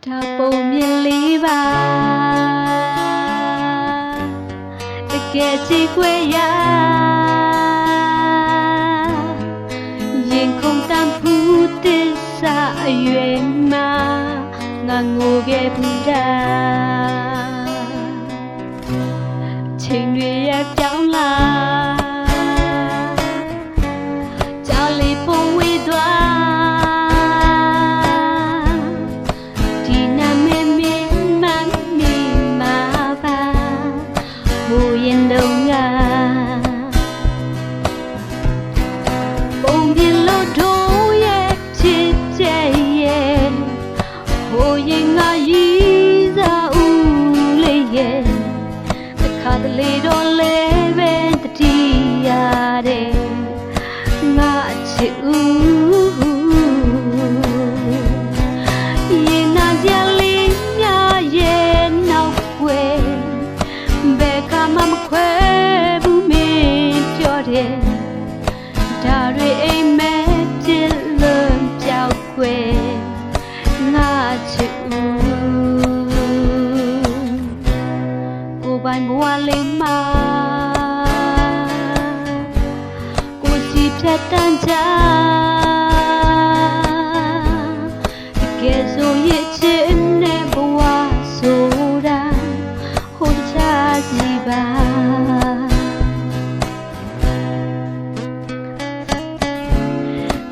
ဒါပုံမြင်လေးပါတကယ်ကြည့်ခွေရရင်ခုန်တန်ဖူးတစ္စာအရွယ်မှာငါငိုခဲ့ဘူးတာချိန်တွေရပြောင်းလာကြောက်လေးပုံဝေးသွားဒီနာမည်မင်းမမီမာပါဟိုရင်တော့ငါပုံပြလို့တို့ရဲ့ချစ်ကြရဲ့ဟိုရင်ငါရည်စားဦးလေးရဲ့တစ်ခါတလေတော့လဲပဲတတိရတဲ့ငါချစ်ဦးရင်နာကြလေးများရဲ့နောက်ွယ်ဘယ်ကမှမခွဲဘူးမင်းပြောတယ်ဒါတွေအိမ်မဲ့ပြစ်လို့ပြောက်ွယ်ငါချစ်ဦးကိုပိုင်ဘဝလေးမှာကိုစီဖြတ်တန်းကြတကယ်ဆိုရဲ့ချစ်နဲ့ဘဝဆိုတာဟိုတခြားစီပါ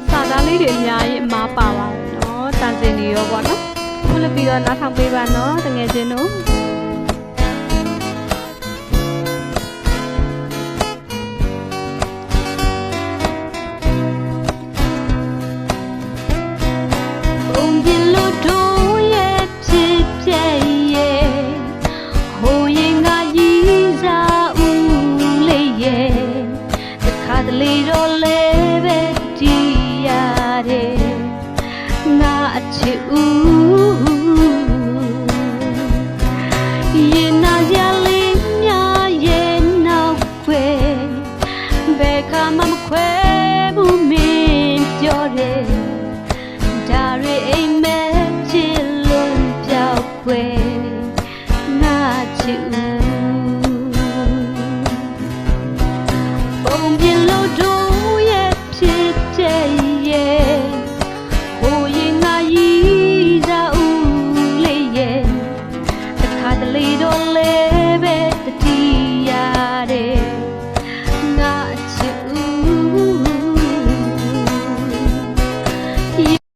စာသားလေးတွေအများကြီးအမားပါပါတယ်နော်တန်စင်တွေရောပေါ့နော်ခုလည်းပြီးတော့နားထောင်ပေးပါနော်တကယ်ချင်းတို့ပုံပြလို့တို့ရဲ့ဖြစ်ပြရဲ့ဟိုရင်ငါရည်စားဦးလေးရဲ့တစ်ခါတလေတော့လဲပဲဒီရတဲ့ငါအချစ်ဦးရင်နာကြလေးများရဲ့နောက်ွယ်ဘယ်ခါမှမခွဲဘူးမင်းပြောတယ်ဒါတွေအိမ်